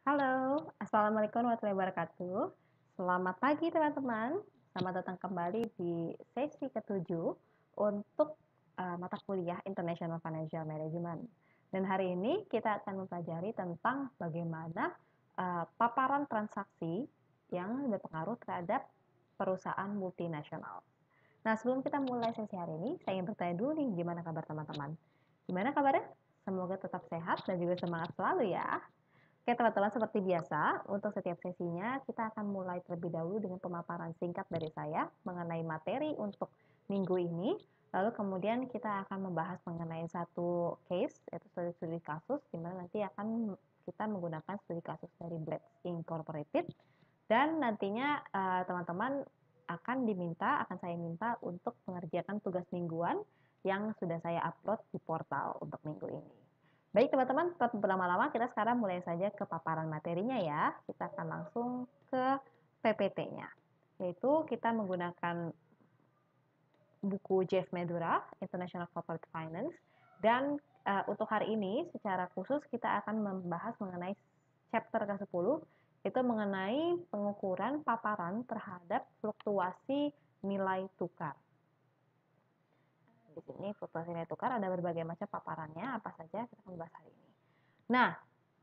Halo, Assalamualaikum warahmatullahi wabarakatuh. Selamat pagi teman-teman. Selamat datang kembali di sesi ketujuh untuk mata kuliah International Financial Management. Dan hari ini kita akan mempelajari tentang bagaimana paparan transaksi yang berpengaruh terhadap perusahaan multinasional. Nah, sebelum kita mulai sesi hari ini, saya ingin bertanya dulu nih, gimana kabar teman-teman? Gimana kabarnya? Semoga tetap sehat dan juga semangat selalu ya. Oke teman-teman, seperti biasa, untuk setiap sesinya kita akan mulai terlebih dahulu dengan pemaparan singkat dari saya mengenai materi untuk minggu ini. Lalu kemudian kita akan membahas mengenai satu case, yaitu studi kasus, di mana nanti akan kita menggunakan studi kasus dari Blades Incorporated. Dan nantinya teman-teman akan saya minta untuk mengerjakan tugas mingguan yang sudah saya upload di portal untuk minggu ini. Baik teman-teman, tetap berlama-lama, kita sekarang mulai saja ke paparan materinya ya. Kita akan langsung ke PPT-nya. Yaitu kita menggunakan buku Jeff Medura, International Corporate Finance. Dan untuk hari ini secara khusus kita akan membahas mengenai chapter ke-10, itu mengenai pengukuran paparan terhadap fluktuasi nilai tukar. Di sini fluktuasi nilai tukar ada berbagai macam paparannya, apa saja kita akan bahas hari ini. Nah,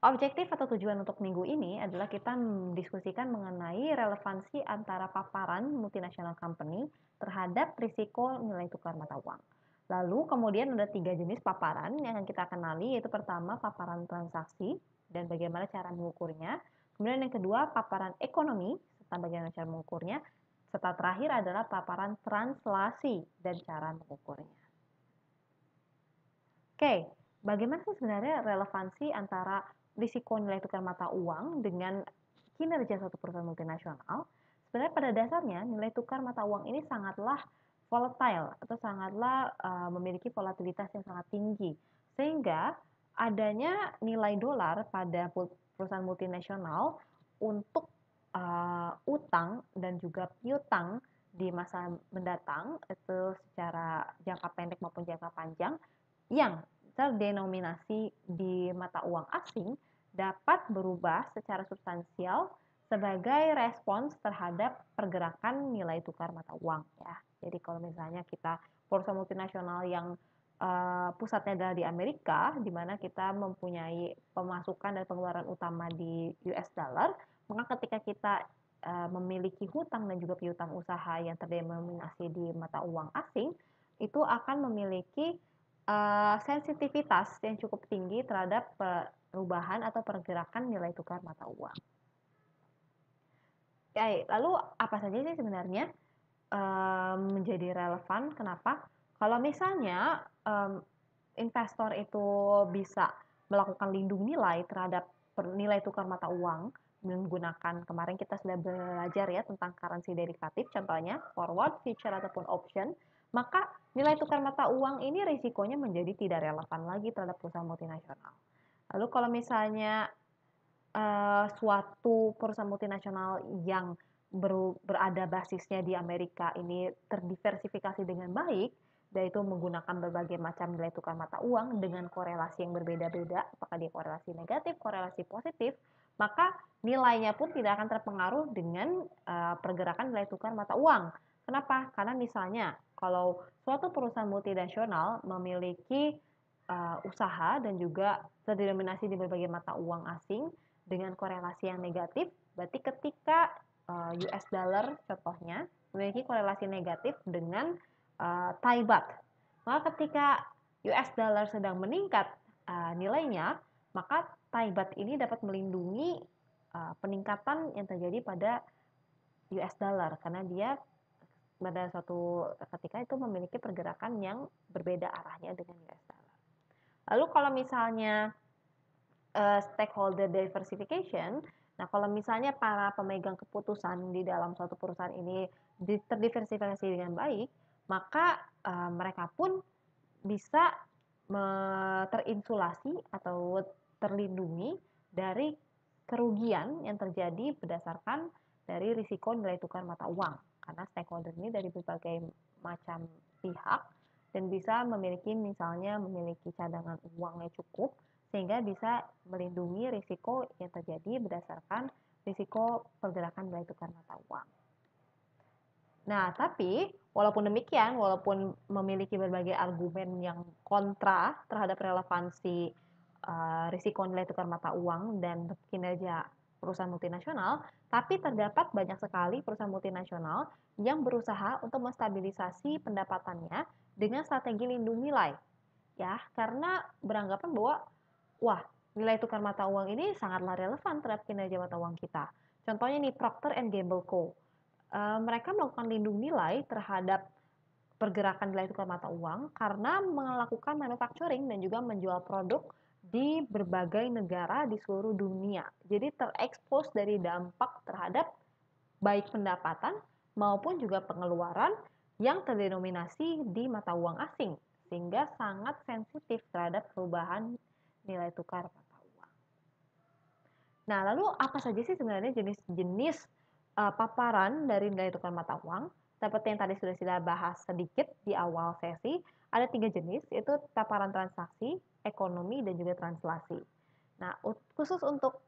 objektif atau tujuan untuk minggu ini adalah kita mendiskusikan mengenai relevansi antara paparan multinational company terhadap risiko nilai tukar mata uang. Lalu kemudian ada 3 jenis paparan yang akan kita kenali, yaitu pertama paparan transaksi dan bagaimana cara mengukurnya. Kemudian yang kedua paparan ekonomi serta bagaimana cara mengukurnya. Serta terakhir adalah paparan translasi dan cara mengukurnya. Oke, bagaimana sih sebenarnya relevansi antara risiko nilai tukar mata uang dengan kinerja suatu perusahaan multinasional? Sebenarnya pada dasarnya nilai tukar mata uang ini sangatlah volatile atau sangatlah memiliki volatilitas yang sangat tinggi. Sehingga adanya nilai dolar pada perusahaan multinasional untuk utang dan juga piutang di masa mendatang itu secara jangka pendek maupun jangka panjang yang terdenominasi di mata uang asing dapat berubah secara substansial sebagai respons terhadap pergerakan nilai tukar mata uang ya. Jadi kalau misalnya kita perusahaan multinasional yang pusatnya adalah di Amerika, di mana kita mempunyai pemasukan dan pengeluaran utama di US dollar, maka ketika kita memiliki hutang dan juga piutang usaha yang terdenominasi di mata uang asing, itu akan memiliki sensitivitas yang cukup tinggi terhadap perubahan atau pergerakan nilai tukar mata uang. Oke, lalu apa saja sih sebenarnya menjadi relevan? Kenapa? Kalau misalnya investor itu bisa melakukan lindung nilai terhadap nilai tukar mata uang menggunakan, kemarin kita sudah belajar ya tentang currency derivatif, contohnya forward, future ataupun option, maka nilai tukar mata uang ini risikonya menjadi tidak relevan lagi terhadap perusahaan multinasional. Lalu kalau misalnya suatu perusahaan multinasional yang berada basisnya di Amerika ini terdiversifikasi dengan baik, yaitu menggunakan berbagai macam nilai tukar mata uang dengan korelasi yang berbeda-beda, apakah dia korelasi negatif, korelasi positif, maka nilainya pun tidak akan terpengaruh dengan pergerakan nilai tukar mata uang. Kenapa? Karena misalnya kalau suatu perusahaan multinasional memiliki usaha dan juga terdenominasi di berbagai mata uang asing dengan korelasi yang negatif, berarti ketika US dollar contohnya memiliki korelasi negatif dengan Thai baht. Maka ketika US dollar sedang meningkat nilainya, maka Thai baht ini dapat melindungi peningkatan yang terjadi pada US dollar karena dia pada suatu ketika itu memiliki pergerakan yang berbeda arahnya dengan US dollar. Lalu kalau misalnya stakeholder diversification. Nah, kalau misalnya para pemegang keputusan di dalam suatu perusahaan ini terdiversifikasi dengan baik, maka mereka pun bisa terinsulasi atau terlindungi dari kerugian yang terjadi berdasarkan dari risiko nilai tukar mata uang. Karena stakeholder ini dari berbagai macam pihak dan bisa memiliki misalnya memiliki cadangan uang yang cukup sehingga bisa melindungi risiko yang terjadi berdasarkan risiko pergerakan nilai tukar mata uang. Nah, tapi walaupun demikian, walaupun memiliki berbagai argumen yang kontra terhadap relevansi risiko nilai tukar mata uang dan kinerja perusahaan multinasional, tapi terdapat banyak sekali perusahaan multinasional yang berusaha untuk menstabilisasi pendapatannya dengan strategi lindung nilai. Ya, karena beranggapan bahwa wah, nilai tukar mata uang ini sangatlah relevan terhadap kinerja mata uang kita. Contohnya nih Procter and Gamble Co. Mereka melakukan lindung nilai terhadap pergerakan nilai tukar mata uang karena melakukan manufacturing dan juga menjual produk di berbagai negara di seluruh dunia. Jadi terekspos dari dampak terhadap baik pendapatan maupun juga pengeluaran yang terdenominasi di mata uang asing, sehingga sangat sensitif terhadap perubahan nilai tukar mata uang. Nah, lalu apa saja sih sebenarnya jenis-jenis paparan dari nilai tukar mata uang? Seperti yang tadi sudah kita bahas sedikit di awal sesi, ada 3 jenis, yaitu paparan transaksi, ekonomi, dan juga translasi. Nah, khusus untuk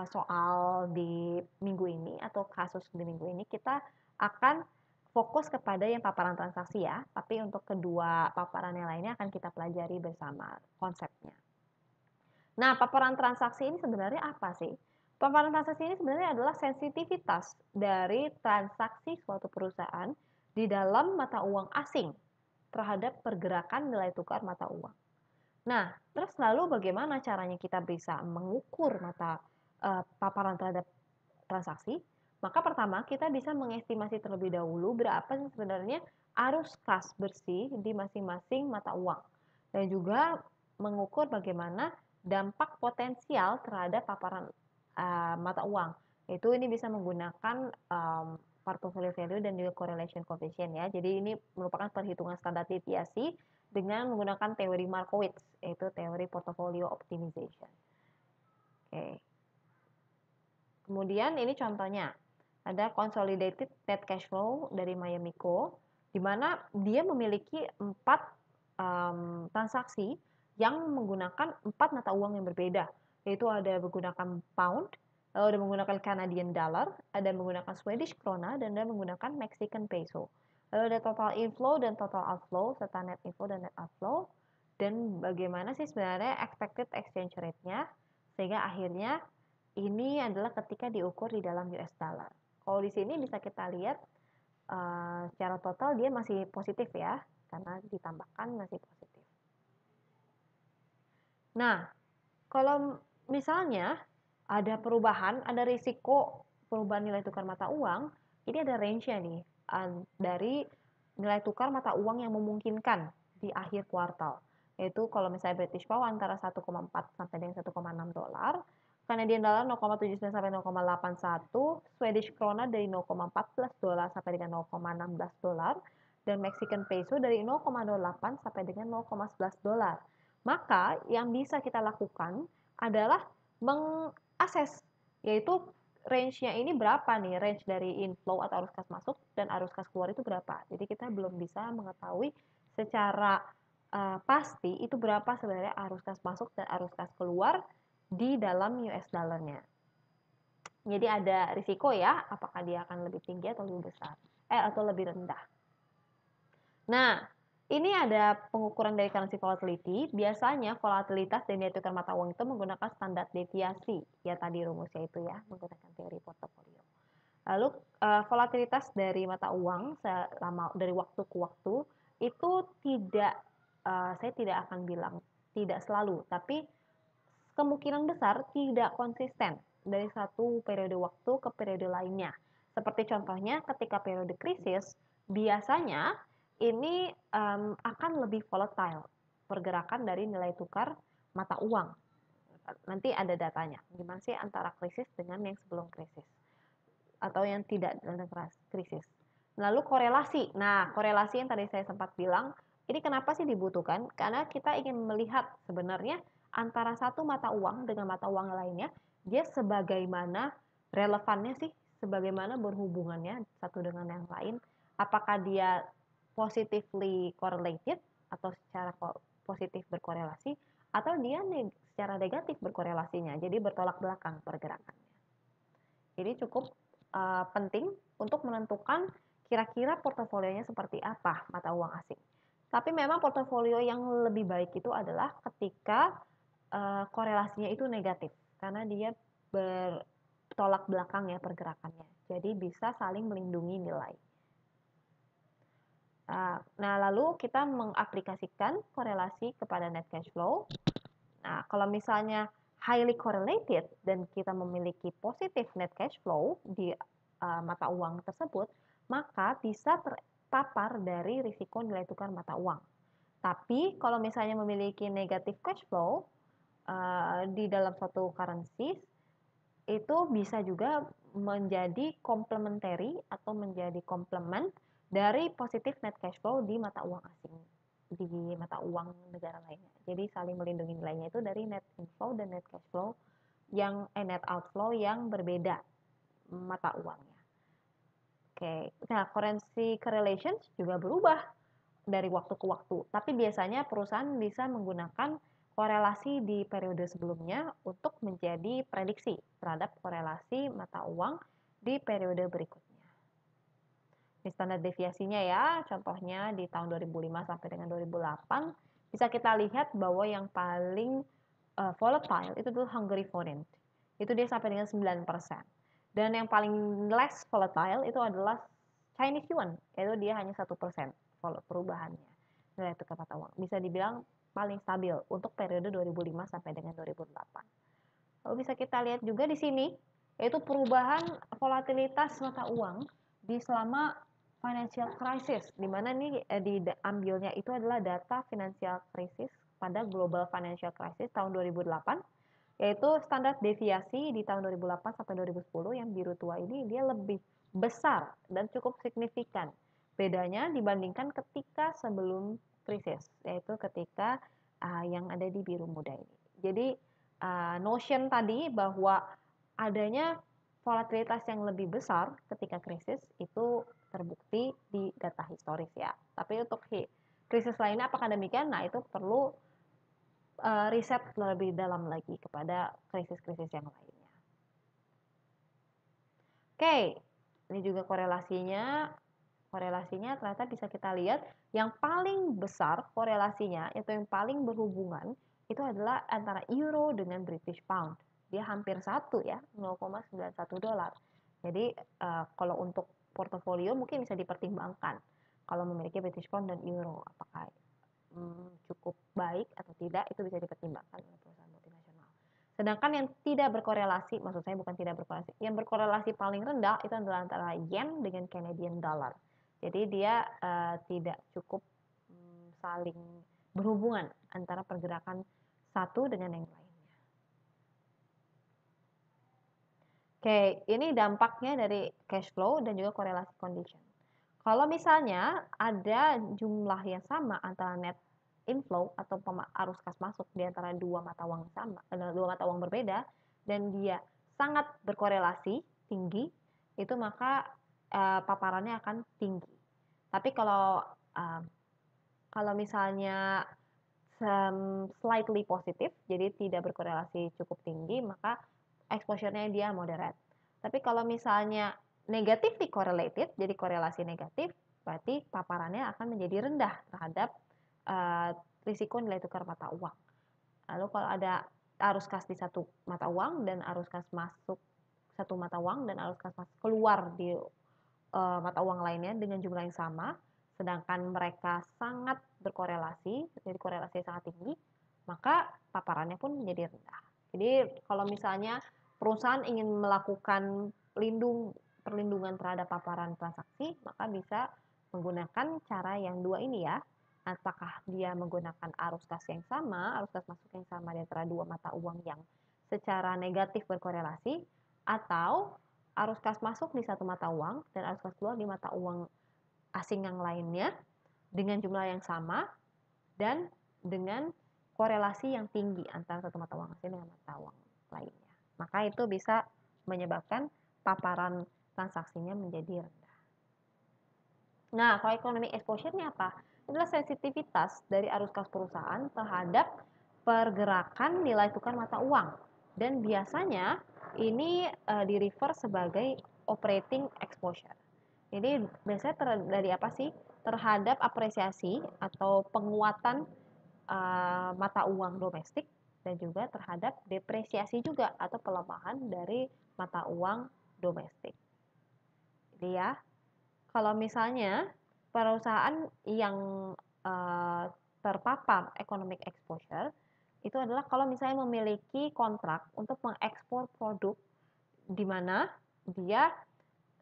soal di minggu ini atau kasus di minggu ini, kita akan fokus kepada yang paparan transaksi ya, tapi untuk kedua paparan yang lainnya akan kita pelajari bersama konsepnya. Nah, paparan transaksi ini sebenarnya apa sih? Paparan transaksi ini sebenarnya adalah sensitivitas dari transaksi suatu perusahaan di dalam mata uang asing terhadap pergerakan nilai tukar mata uang. Nah, terus lalu bagaimana caranya kita bisa mengukur paparan terhadap transaksi? Maka pertama kita bisa mengestimasi terlebih dahulu berapa sih sebenarnya arus kas bersih di masing-masing mata uang. Dan juga mengukur bagaimana dampak potensial terhadap paparan mata uang. Itu ini bisa menggunakan portfolio value dan juga correlation coefficient ya. Jadi ini merupakan perhitungan standar deviasi dengan menggunakan teori Markowitz, yaitu teori portfolio optimization. Oke. Kemudian ini contohnya, ada consolidated net cash flow dari Miami Co, di mana dia memiliki 4 transaksi yang menggunakan 4 mata uang yang berbeda, yaitu ada menggunakan pound, lalu ada menggunakan Canadian dollar, ada menggunakan Swedish krona, dan ada menggunakan Mexican peso. Lalu ada total inflow dan total outflow, serta net inflow dan net outflow, dan bagaimana sih sebenarnya expected exchange rate-nya, sehingga akhirnya ini adalah ketika diukur di dalam US dollar. Kalau di sini bisa kita lihat secara total dia masih positif ya, karena ditambahkan masih positif. Nah, kalau misalnya ada perubahan, ada risiko perubahan nilai tukar mata uang, ini ada range-nya nih, dari nilai tukar mata uang yang memungkinkan di akhir kuartal. Yaitu kalau misalnya British Pound antara 1,4 sampai dengan 1,6 dolar, Canadian dollar 0,79 sampai 0,81, Swedish krona dari 0,14 dolar sampai dengan 0,16 dolar, dan Mexican peso dari 0,08 sampai dengan 0,11 dolar. Maka yang bisa kita lakukan adalah mengakses, yaitu range-nya ini berapa nih, range dari inflow atau arus kas masuk dan arus kas keluar itu berapa. Jadi kita belum bisa mengetahui secara pasti itu berapa sebenarnya arus kas masuk dan arus kas keluar di dalam US dollar-nya. Jadi ada risiko ya, apakah dia akan lebih tinggi atau lebih besar, atau lebih rendah. Nah, ini ada pengukuran dari currency volatility. Biasanya volatilitas dari nilai tukar mata uang itu menggunakan standar deviasi. Ya tadi rumusnya itu ya, menggunakan teori portofolio. Lalu volatilitas dari mata uang selama dari waktu ke waktu itu tidak, saya tidak akan bilang tidak selalu, tapi kemungkinan besar tidak konsisten dari satu periode waktu ke periode lainnya. Seperti contohnya ketika periode krisis, biasanya ini akan lebih volatile pergerakan dari nilai tukar mata uang. Nanti ada datanya, gimana sih antara krisis dengan yang sebelum krisis atau yang tidak dalam krisis. Lalu korelasi. Nah, korelasi yang tadi saya sempat bilang, ini kenapa sih dibutuhkan? Karena kita ingin melihat sebenarnya antara satu mata uang dengan mata uang lainnya, dia sebagaimana relevannya sih, sebagaimana berhubungannya satu dengan yang lain. Apakah dia positively correlated atau secara positif berkorelasi, atau dia secara negatif berkorelasinya, jadi bertolak belakang pergerakannya. Jadi cukup penting untuk menentukan kira-kira portofolionya seperti apa mata uang asing. Tapi memang portofolio yang lebih baik itu adalah ketika korelasinya itu negatif, karena dia bertolak belakang ya pergerakannya. Jadi bisa saling melindungi nilai. Nah, lalu kita mengaplikasikan korelasi kepada net cash flow. Nah, kalau misalnya highly correlated dan kita memiliki positif net cash flow di mata uang tersebut, maka bisa terpapar dari risiko nilai tukar mata uang. Tapi kalau misalnya memiliki negatif cash flow di dalam suatu currency, itu bisa juga menjadi complementary atau menjadi komplement dari positif net cash flow di mata uang asing, di mata uang negara lainnya. Jadi saling melindungi nilainya itu dari net inflow dan net cash flow net outflow yang berbeda mata uangnya. Oke, nah currency correlations juga berubah dari waktu ke waktu, tapi biasanya perusahaan bisa menggunakan korelasi di periode sebelumnya untuk menjadi prediksi terhadap korelasi mata uang di periode berikutnya. Ini standar deviasinya ya, contohnya di tahun 2005 sampai dengan 2008, bisa kita lihat bahwa yang paling volatile itu tuh Hungary forint. Itu dia sampai dengan 9%. Dan yang paling less volatile itu adalah Chinese yuan, yaitu dia hanya 1% perubahannya nilai tukar mata uang. Bisa dibilang paling stabil untuk periode 2005 sampai dengan 2008. Lalu bisa kita lihat juga di sini, yaitu perubahan volatilitas mata uang di selama financial crisis, di mana nih diambilnya itu adalah data financial crisis pada global financial crisis tahun 2008, yaitu standar deviasi di tahun 2008 sampai 2010 yang biru tua ini dia lebih besar dan cukup signifikan bedanya dibandingkan ketika sebelum krisis, yaitu ketika yang ada di biru muda ini. Jadi notion tadi bahwa adanya volatilitas yang lebih besar ketika krisis itu terbukti di data historis ya. Tapi untuk krisis lainnya apakah demikian? Nah, itu perlu riset lebih dalam lagi kepada krisis-krisis yang lainnya. Oke, ini juga korelasinya. Korelasinya ternyata bisa kita lihat yang paling besar korelasinya, itu yang paling berhubungan, itu adalah antara euro dengan British pound. Dia hampir satu ya, 0,91 dolar. Jadi kalau untuk portofolio mungkin bisa dipertimbangkan kalau memiliki British pound dan euro, apakah cukup baik atau tidak, itu bisa dipertimbangkan oleh perusahaan multinasional. Sedangkan yang tidak berkorelasi, maksud saya bukan tidak berkorelasi, yang berkorelasi paling rendah itu adalah antara yen dengan Canadian dollar. Jadi dia tidak cukup saling berhubungan antara pergerakan satu dengan yang lainnya. Oke, ini dampaknya dari cash flow dan juga korelasi condition. Kalau misalnya ada jumlah yang sama antara net inflow atau arus kas masuk di antara dua mata uang berbeda dan dia sangat berkorelasi tinggi, itu maka paparannya akan tinggi. Tapi kalau misalnya slightly positif, jadi tidak berkorelasi cukup tinggi, maka exposure-nya dia moderate. Tapi kalau misalnya negatively correlated, jadi korelasi negatif, berarti paparannya akan menjadi rendah terhadap risiko nilai tukar mata uang. Lalu kalau ada arus kas di satu mata uang dan arus kas masuk satu mata uang dan arus kas masuk keluar di mata uang lainnya dengan jumlah yang sama, sedangkan mereka sangat berkorelasi, jadi korelasi sangat tinggi, maka paparannya pun menjadi rendah. Jadi kalau misalnya perusahaan ingin melakukan perlindungan terhadap paparan transaksi, maka bisa menggunakan cara yang dua ini ya. Apakah dia menggunakan arus kas yang sama, arus kas masuk yang sama di antara dua mata uang yang secara negatif berkorelasi, atau arus kas masuk di satu mata uang dan arus kas keluar di mata uang asing yang lainnya dengan jumlah yang sama dan dengan korelasi yang tinggi antara satu mata uang asing dengan mata uang lainnya. Maka itu bisa menyebabkan paparan transaksinya menjadi rendah. Nah, kalau economic exposure-nya apa? Adalah sensitivitas dari arus kas perusahaan terhadap pergerakan nilai tukar mata uang. Dan biasanya ini di-refer sebagai operating exposure. Jadi biasanya dari apa sih? Terhadap apresiasi atau penguatan mata uang domestik dan juga terhadap depresiasi juga atau pelemahan dari mata uang domestik. Jadi ya, kalau misalnya perusahaan yang terpapar economic exposure itu adalah kalau misalnya memiliki kontrak untuk mengekspor produk di mana dia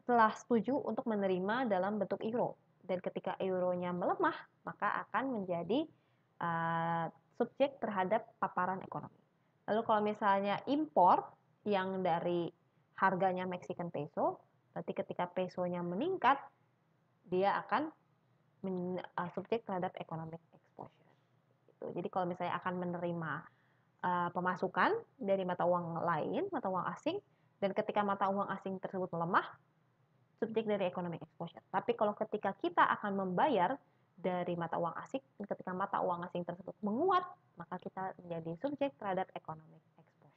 telah setuju untuk menerima dalam bentuk euro, dan ketika euronya melemah maka akan menjadi subjek terhadap paparan ekonomi. Lalu kalau misalnya impor yang dari harganya Mexican peso, berarti ketika pesonya meningkat dia akan subjek terhadap economic exposure. Jadi kalau misalnya akan menerima pemasukan dari mata uang lain, mata uang asing, dan ketika mata uang asing tersebut melemah, subjek dari economic exposure. Tapi kalau ketika kita akan membayar dari mata uang asing, dan ketika mata uang asing tersebut menguat, maka kita menjadi subjek terhadap economic exposure.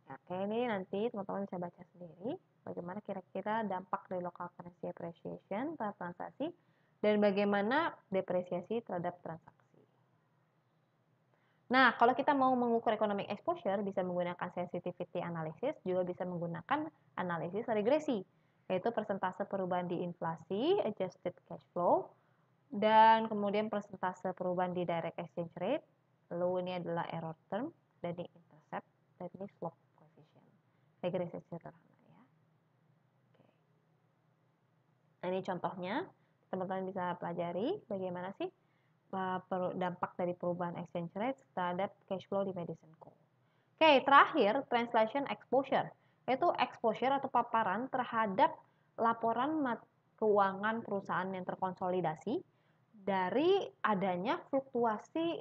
Oke, ini nanti teman-teman bisa baca sendiri bagaimana kira-kira dampak dari local currency appreciation terhadap transaksi dan bagaimana depresiasi terhadap transaksi. Nah, kalau kita mau mengukur economic exposure, bisa menggunakan sensitivity analysis, juga bisa menggunakan analisis regresi, yaitu persentase perubahan di inflasi, adjusted cash flow, dan kemudian persentase perubahan di direct exchange rate, lalu ini adalah error term, dan ini intercept, dan ini slope coefficient. Regresi sederhana ya. Oke. Nah, ini contohnya, teman-teman bisa pelajari bagaimana sih dampak dari perubahan exchange rate terhadap cash flow di Madison Co. Oke, terakhir translation exposure, yaitu exposure atau paparan terhadap laporan keuangan perusahaan yang terkonsolidasi dari adanya fluktuasi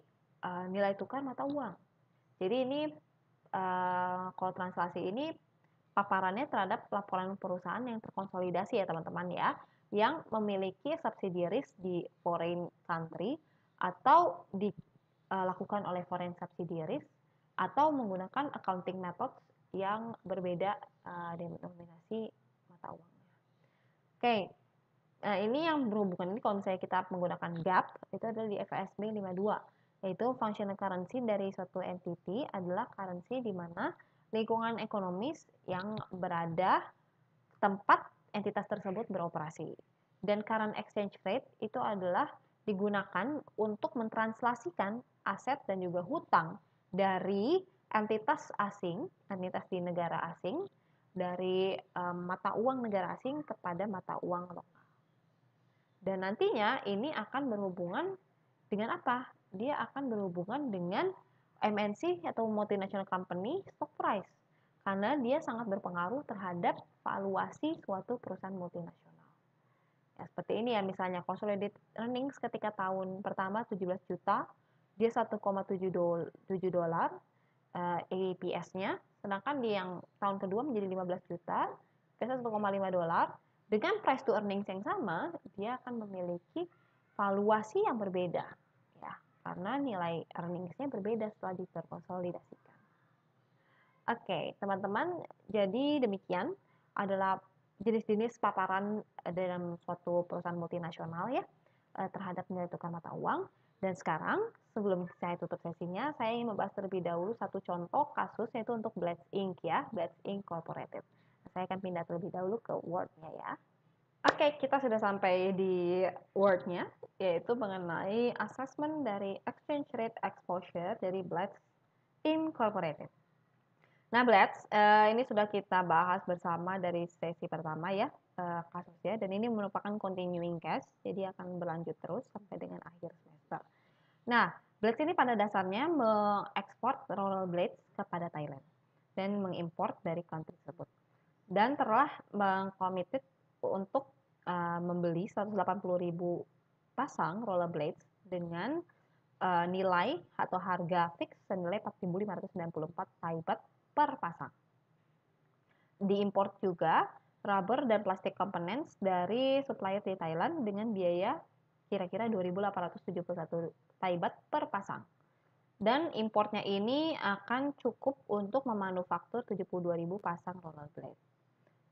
nilai tukar mata uang. Jadi ini kalau translasi ini paparannya terhadap laporan perusahaan yang terkonsolidasi ya teman-teman ya, yang memiliki subsidiaries di foreign country atau dilakukan oleh foreign subsidiaries atau menggunakan accounting methods yang berbeda denominasi mata uangnya. Oke, nah ini yang berhubungan ini kalau misalnya kita menggunakan GAAP itu adalah di FASB 52, yaitu functional currency dari suatu entity adalah currency di mana lingkungan ekonomis yang berada tempat entitas tersebut beroperasi. Dan current exchange rate itu adalah digunakan untuk mentranslasikan aset dan juga hutang dari entitas asing, entitas di negara asing, dari mata uang negara asing kepada mata uang lokal. Dan nantinya ini akan berhubungan dengan apa? Dia akan berhubungan dengan MNC atau multinational company stock price, karena dia sangat berpengaruh terhadap valuasi suatu perusahaan multinasional. Ya, seperti ini ya, misalnya consolidated earnings ketika tahun pertama 17 juta, dia 1,7 dolar EPS-nya, sedangkan di yang tahun kedua menjadi 15 juta, EPS 1,5 dolar, dengan price to earnings yang sama, dia akan memiliki valuasi yang berbeda, ya, karena nilai earnings-nya berbeda setelah terkonsolidasikan. Oke, teman-teman, jadi demikian adalah jenis-jenis paparan dalam suatu perusahaan multinasional ya terhadap nilai tukar mata uang. Dan sekarang sebelum saya tutup sesinya, saya ingin membahas terlebih dahulu satu contoh kasus yaitu untuk Blitz Inc. ya, Blitz Incorporated. Saya akan pindah terlebih dahulu ke Word-nya ya. Oke, kita sudah sampai di Word-nya, yaitu mengenai assessment dari exchange rate exposure dari Blitz Incorporated. Nah, Blitz, ini sudah kita bahas bersama dari sesi pertama ya, kasusnya, dan ini merupakan continuing case, jadi akan berlanjut terus sampai dengan akhir semester. Nah, Blitz ini pada dasarnya mengekspor rollerblades kepada Thailand dan mengimport dari country tersebut. Dan telah mengkomited untuk membeli 180.000 pasang rollerblades dengan nilai atau harga fix senilai 4.594 Thai baht per pasang. Diimpor juga rubber dan plastik components dari supplier di Thailand dengan biaya kira-kira 2.871 Thai baht per pasang. Dan importnya ini akan cukup untuk memanufaktur 72.000 pasang rollerblade.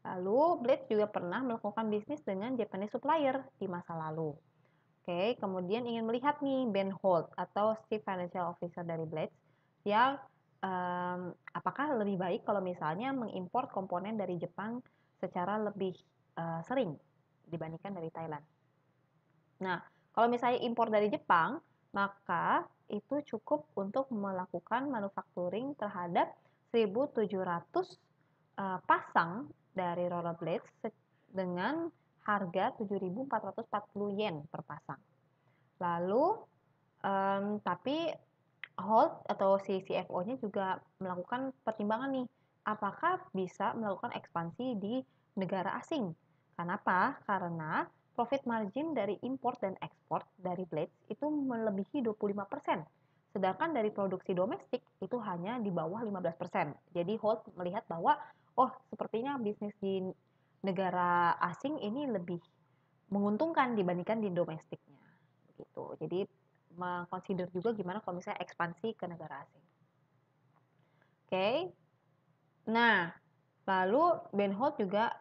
Lalu, Blades juga pernah melakukan bisnis dengan Japanese supplier di masa lalu. Oke, kemudian ingin melihat nih Ben Holt atau Chief Financial Officer dari Blades yang apakah lebih baik kalau misalnya mengimpor komponen dari Jepang secara lebih sering dibandingkan dari Thailand. Nah, kalau misalnya impor dari Jepang, maka itu cukup untuk melakukan manufacturing terhadap 1.700 pasang dari rollerblades dengan harga 7.440 yen per pasang. Lalu, tapi Holt atau si CFO-nya juga melakukan pertimbangan nih, apakah bisa melakukan ekspansi di negara asing. Kenapa? Karena profit margin dari import dan ekspor dari Blades itu melebihi 25%. Sedangkan dari produksi domestik itu hanya di bawah 15%. Jadi Holt melihat bahwa, oh sepertinya bisnis di negara asing ini lebih menguntungkan dibandingkan di domestiknya. Gitu. Jadi mengconsider juga gimana kalau misalnya ekspansi ke negara asing. Oke. Nah, lalu Ben Holt juga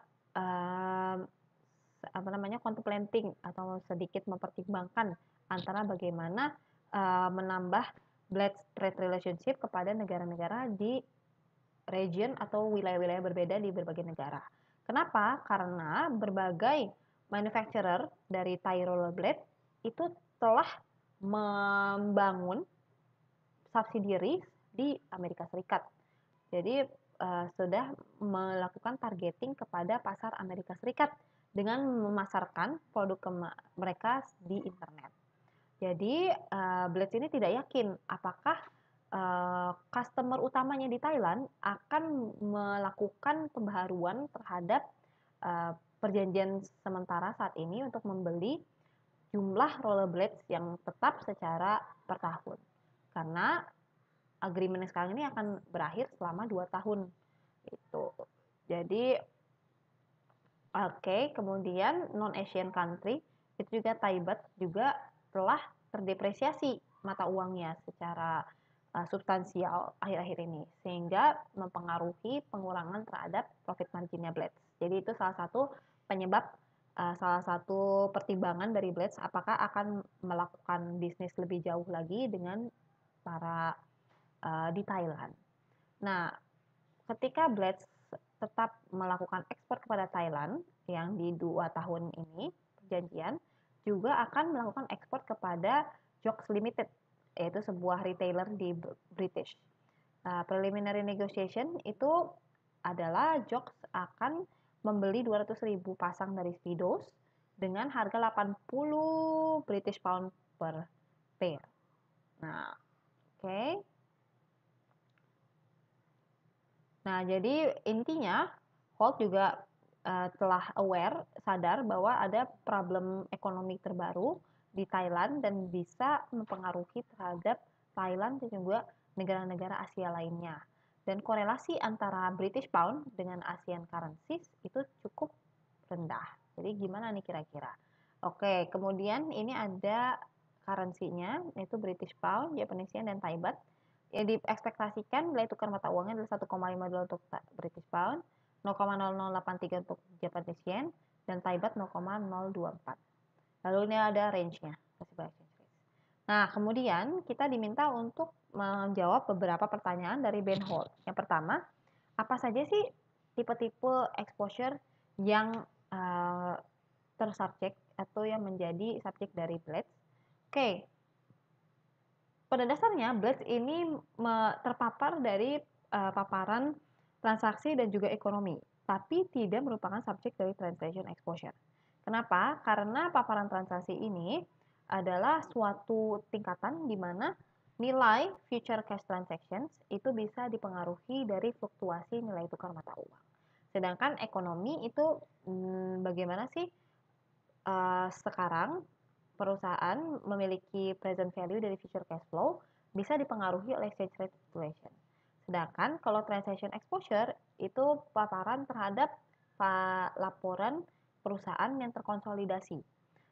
contemplating atau sedikit mempertimbangkan antara bagaimana menambah Blades trade relationship kepada negara-negara di region atau wilayah-wilayah berbeda di berbagai negara. Kenapa? Karena berbagai manufacturer dari Thai rollerblade itu telah membangun subsidiary di Amerika Serikat. Jadi sudah melakukan targeting kepada pasar Amerika Serikat dengan memasarkan produk mereka di internet. Jadi Blades ini tidak yakin apakah customer utamanya di Thailand akan melakukan pembaharuan terhadap perjanjian sementara saat ini untuk membeli jumlah rollerblades yang tetap secara per tahun. Karena agreement sekarang ini akan berakhir selama 2 tahun. Itu. Jadi kemudian non-Asian country itu juga Thai baht juga telah terdepresiasi mata uangnya secara substansial akhir-akhir ini sehingga mempengaruhi pengurangan terhadap profit marginnya Blades. Jadi itu salah satu penyebab salah satu pertimbangan dari Blades apakah akan melakukan bisnis lebih jauh lagi dengan para di Thailand. Nah, ketika Blades tetap melakukan ekspor kepada Thailand yang di 2 tahun ini perjanjian juga akan melakukan ekspor kepada Jokes Limited yaitu sebuah retailer di British. Preliminary negotiation itu adalah Jokes akan membeli 200.000 pasang dari Speedos dengan harga 80 British pound per pair. Nah, oke. Nah, jadi intinya Holt juga telah aware, sadar bahwa ada problem ekonomi terbaru di Thailand dan bisa mempengaruhi terhadap Thailand dan juga negara-negara Asia lainnya. Dan korelasi antara British Pound dengan Asian currencies itu cukup rendah. Jadi gimana nih kira-kira? Oke, kemudian ini ada currency-nya, yaitu British Pound, Japanese Yen, dan Thai Baht. Yang diekspektasikan nilai tukar mata uangnya adalah 1,52 untuk British Pound, 0,0083 untuk Japanese Yen, dan Thai Baht 0,024. Lalu ini ada range-nya. Nah, kemudian kita diminta untuk menjawab beberapa pertanyaan dari Ben Holt. Yang pertama, apa saja sih tipe-tipe exposure yang tersubjek atau yang menjadi subjek dari Blades? Oke, pada dasarnya Blades ini terpapar dari paparan transaksi dan juga ekonomi, tapi tidak merupakan subjek dari translation exposure. Kenapa? Karena paparan transaksi ini adalah suatu tingkatan di mana nilai future cash transactions itu bisa dipengaruhi dari fluktuasi nilai tukar mata uang. Sedangkan ekonomi itu bagaimana sih sekarang perusahaan memiliki present value dari future cash flow bisa dipengaruhi oleh exchange rate fluctuation. Sedangkan kalau transaction exposure itu paparan terhadap laporan perusahaan yang terkonsolidasi.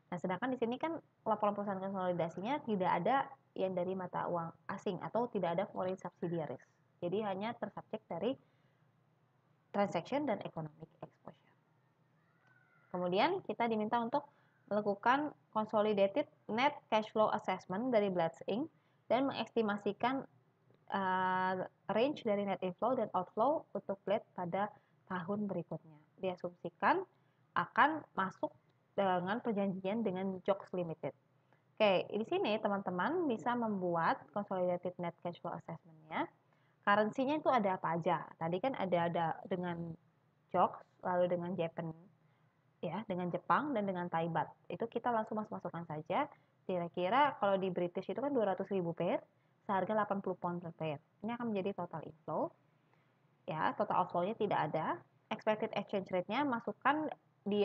Nah, sedangkan di sini kan laporan perusahaan konsolidasinya tidak ada yang dari mata uang asing atau tidak ada foreign subsidiaries. Jadi hanya tersubjek dari transaction dan economic exposure. Kemudian kita diminta untuk melakukan consolidated net cash flow assessment dari Blatz Inc. dan mengestimasikan range dari net inflow dan outflow untuk Blatz pada tahun berikutnya. Diasumsikan akan masuk dengan perjanjian dengan Jocks Limited. Oke, di sini teman-teman bisa membuat consolidated net cash flow assessment-nya. Currency-nya itu ada apa aja? Tadi kan ada dengan Jocks, lalu dengan Japan, ya, dengan Jepang dan dengan Thai baht. Itu kita langsung masukkan saja. Kira-kira kalau di British itu kan 200.000 pair, seharga 80 pound per pair. Ini akan menjadi total inflow. Ya, total outflow-nya tidak ada. Expected exchange rate-nya masukkan di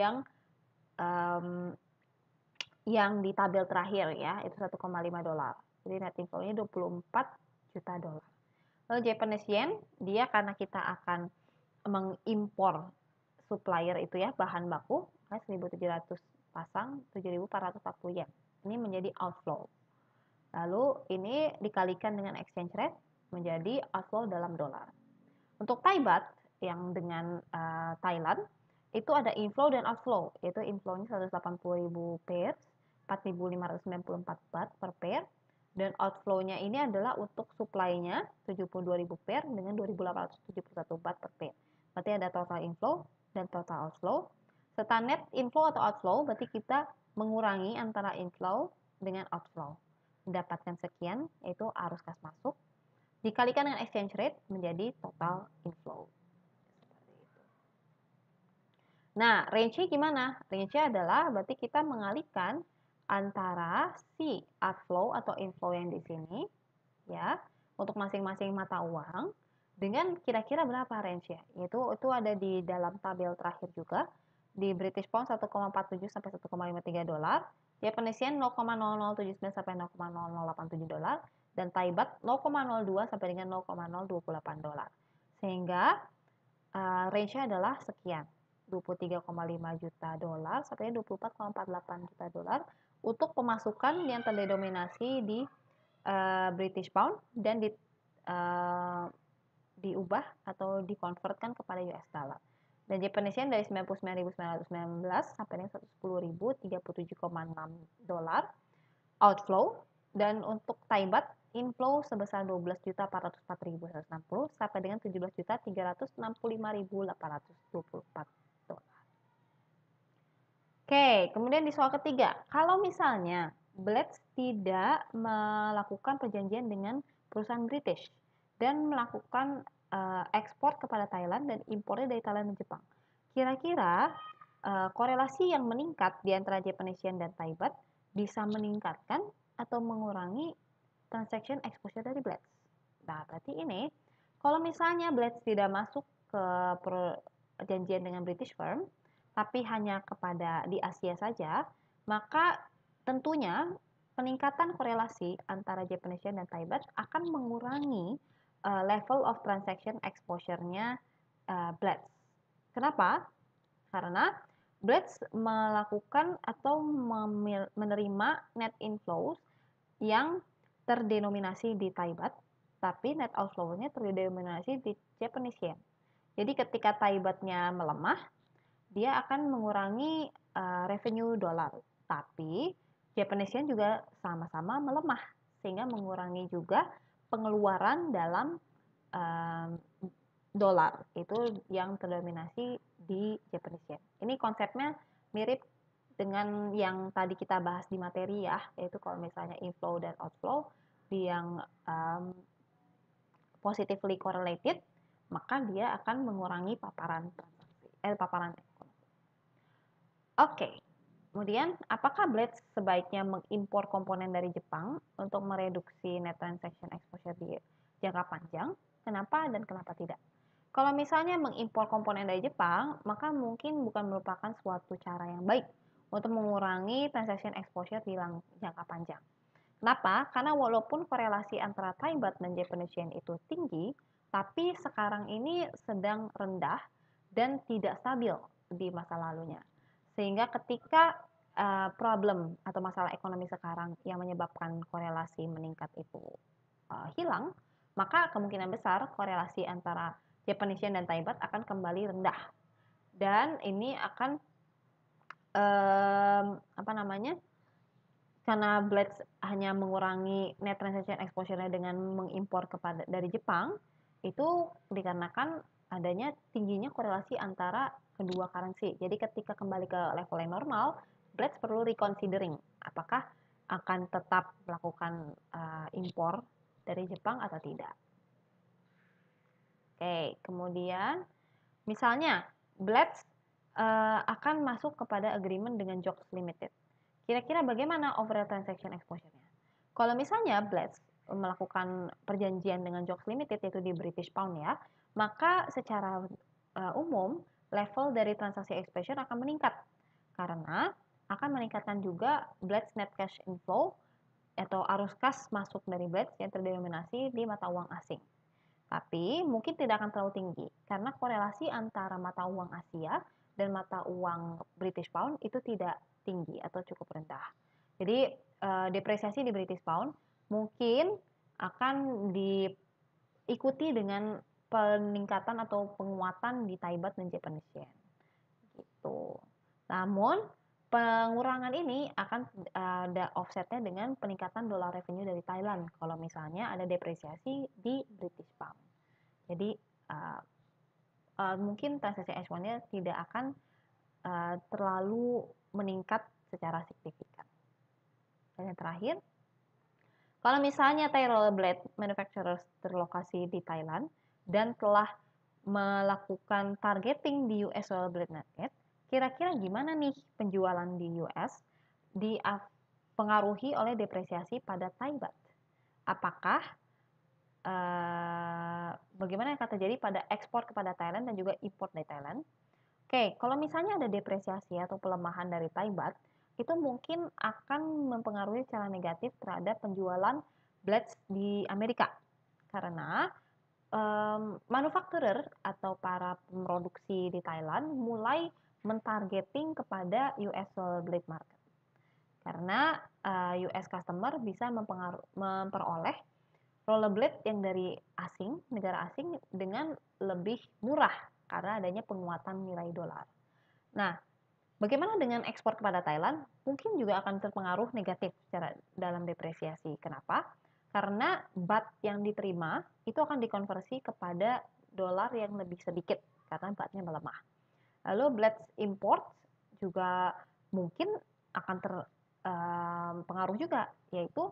yang di tabel terakhir ya, itu 1,5 dolar. Jadi net inflow-nya 24 juta dolar. Lalu Japanese yen, dia karena kita akan mengimpor supplier itu ya, bahan baku, 1.700 pasang, 7.440 yen. Ini menjadi outflow. Lalu ini dikalikan dengan exchange rate menjadi outflow dalam dolar. Untuk Thai baht yang dengan Thailand itu ada inflow dan outflow, yaitu inflow-nya 180.000 pair, 4.594 baht per pair, dan outflow-nya ini adalah untuk supply-nya 72.000 pair dengan 2.871 baht per pair. Berarti ada total inflow dan total outflow. Serta net inflow atau outflow berarti kita mengurangi antara inflow dengan outflow. Mendapatkan sekian, yaitu arus kas masuk, dikalikan dengan exchange rate menjadi total inflow. Nah, range-nya gimana? Range-nya adalah berarti kita mengalihkan antara si outflow atau inflow yang di sini, ya, untuk masing-masing mata uang dengan kira-kira berapa range-nya. Itu ada di dalam tabel terakhir juga. Di British Pound 1,47 sampai 1,53 dolar, Japanese Yen 0,0079 sampai 0,0087 dolar, dan Thai Baht 0,02 sampai dengan 0,028 dolar. Sehingga range-nya adalah sekian, 23,5 juta dolar sampai 24,48 juta dolar untuk pemasukan yang terdenominasi di British Pound dan diubah atau dikonvertkan kepada US dollar. Dan Japanese Yen dari 99.919 sampai dengan 110.037,6 dolar outflow, dan untuk Thai Baht inflow sebesar 12.404.160 sampai dengan 17.365.824 dolar. Oke, kemudian di soal ketiga, kalau misalnya Blatz tidak melakukan perjanjian dengan perusahaan British dan melakukan ekspor kepada Thailand dan impornya dari Thailand dan Jepang, kira-kira korelasi yang meningkat di antara Japanese Yen dan Thai Baht bisa meningkatkan atau mengurangi transaction exposure dari Blatz. Nah, berarti ini kalau misalnya Blatz tidak masuk ke perjanjian dengan British firm, tapi hanya kepada di Asia saja, maka tentunya peningkatan korelasi antara Japanese Yen dan Thai Baht akan mengurangi level of transaction exposure-nya Blatz. Kenapa? Karena Blatz melakukan atau menerima net inflows yang terdenominasi di Thai Baht, tapi net outflow-nya terdenominasi di Japanese Yen. Jadi ketika Thai Baht-nya melemah, dia akan mengurangi revenue dolar, tapi Japanese Yen juga sama-sama melemah, sehingga mengurangi juga pengeluaran dalam dolar, itu yang terdominasi di Japanese Yen. Ini konsepnya mirip dengan yang tadi kita bahas di materi ya, yaitu kalau misalnya inflow dan outflow di yang positively correlated, maka dia akan mengurangi paparan ekonomi. Oke. Kemudian, apakah Blatz sebaiknya mengimpor komponen dari Jepang untuk mereduksi net transaction exposure di jangka panjang? Kenapa dan kenapa tidak? Kalau misalnya mengimpor komponen dari Jepang, maka mungkin bukan merupakan suatu cara yang baik untuk mengurangi transaction exposure di jangka panjang. Kenapa? Karena walaupun korelasi antara Thai Baht dan Japanese Yen itu tinggi, tapi sekarang ini sedang rendah dan tidak stabil di masa lalunya. Sehingga ketika problem atau masalah ekonomi sekarang yang menyebabkan korelasi meningkat itu hilang, maka kemungkinan besar korelasi antara Japanese yen dan Thai baht akan kembali rendah. Dan ini akan karena Blitz hanya mengurangi net transaction exposure-nya dengan mengimpor dari Jepang, itu dikarenakan adanya tingginya korelasi antara kedua currency. Jadi ketika kembali ke level yang normal, Blitz perlu reconsidering apakah akan tetap melakukan impor dari Jepang atau tidak. Oke, kemudian misalnya Blitz akan masuk kepada agreement dengan JOKS Limited. Kira-kira bagaimana overall transaction exposure-nya? Kalau misalnya Blitz melakukan perjanjian dengan JOKS Limited, yaitu di British Pound ya, maka secara umum level dari transaksi exposure akan meningkat karena akan meningkatkan juga Blitz net cash inflow atau arus kas masuk dari Blitz yang terdenominasi di mata uang asing. Tapi mungkin tidak akan terlalu tinggi karena korelasi antara mata uang Asia dan mata uang British Pound itu tidak tinggi atau cukup rendah. Jadi depresiasi di British Pound mungkin akan diikuti dengan peningkatan atau penguatan di Thai baht dan Japanese yen. Gitu. Namun pengurangan ini akan ada offsetnya dengan peningkatan dolar revenue dari Thailand kalau misalnya ada depresiasi di British Pound. Jadi mungkin transaksi H1-nya tidak akan terlalu meningkat secara signifikan. Dan yang terakhir, kalau misalnya Thai Rollerblade Manufacturers terlokasi di Thailand dan telah melakukan targeting di US Rollerblade Market, kira-kira gimana nih penjualan di US dipengaruhi oleh depresiasi pada Thai baht? Apakah bagaimana yang akan terjadi pada ekspor kepada Thailand dan juga import dari Thailand? Oke, kalau misalnya ada depresiasi atau pelemahan dari Thai baht, itu mungkin akan mempengaruhi secara negatif terhadap penjualan Blitz di Amerika. Karena manufakturer atau para produksi di Thailand mulai mentargeting kepada US Rollerblade market. Karena US customer bisa memperoleh rollerblade yang dari asing, negara asing dengan lebih murah karena adanya penguatan nilai dolar. Nah, bagaimana dengan ekspor kepada Thailand? Mungkin juga akan terpengaruh negatif secara dalam depresiasi. Kenapa? Karena baht yang diterima itu akan dikonversi kepada dolar yang lebih sedikit karena bahtnya melemah. Lalu Blitz import juga mungkin akan terpengaruh juga, yaitu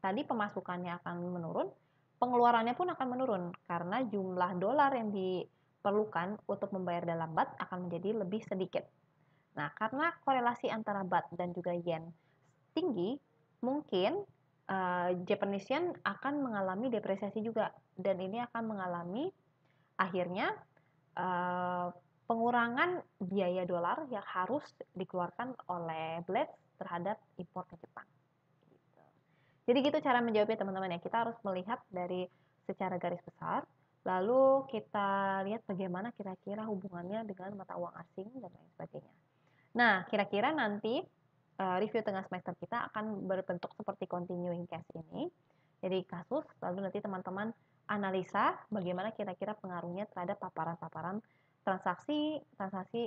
tadi pemasukannya akan menurun, pengeluarannya pun akan menurun karena jumlah dolar yang diperlukan untuk membayar dalam baht akan menjadi lebih sedikit. Nah, karena korelasi antara baht dan juga yen tinggi, mungkin Japanese yen akan mengalami depresiasi juga dan ini akan mengalami akhirnya pengurangan biaya dolar yang harus dikeluarkan oleh Blitz terhadap impor ke Jepang. Jadi gitu cara menjawabnya teman-teman ya. Kita harus melihat dari secara garis besar, lalu kita lihat bagaimana kira-kira hubungannya dengan mata uang asing dan lain sebagainya. Nah, kira-kira nanti review tengah semester kita akan berbentuk seperti continuing case ini. Jadi kasus, lalu nanti teman-teman analisa bagaimana kira-kira pengaruhnya terhadap paparan-paparan transaksi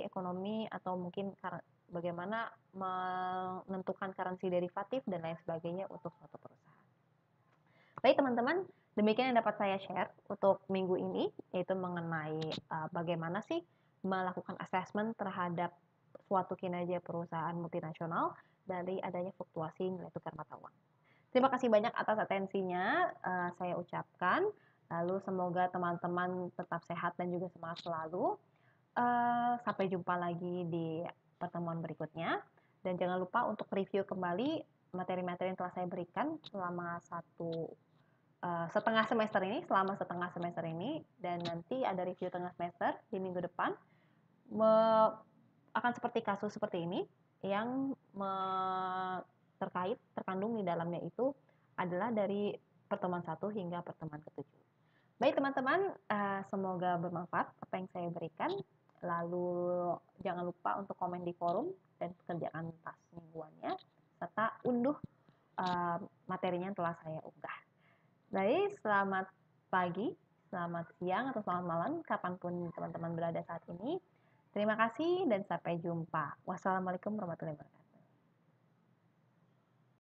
ekonomi atau mungkin bagaimana menentukan currency derivatif dan lain sebagainya untuk suatu perusahaan. Baik teman-teman, demikian yang dapat saya share untuk minggu ini, yaitu mengenai bagaimana sih melakukan assessment terhadap suatu kinerja perusahaan multinasional dari adanya fluktuasi nilai tukar mata uang. Terima kasih banyak atas atensinya saya ucapkan. Lalu semoga teman-teman tetap sehat dan juga semangat selalu. Sampai jumpa lagi di pertemuan berikutnya. Dan jangan lupa untuk review kembali materi-materi yang telah saya berikan selama setengah semester ini. Dan nanti ada review tengah semester di minggu depan. Akan seperti kasus seperti ini yang terkandung di dalamnya itu adalah dari pertemuan 1 hingga pertemuan ke-7. Baik teman-teman, semoga bermanfaat apa yang saya berikan. Lalu jangan lupa untuk komen di forum dan kerjakan tas mingguannya, serta unduh materinya yang telah saya unggah. Baik, selamat pagi, selamat siang, atau selamat malam, kapanpun teman-teman berada saat ini. Terima kasih dan sampai jumpa. Wassalamualaikum warahmatullahi wabarakatuh.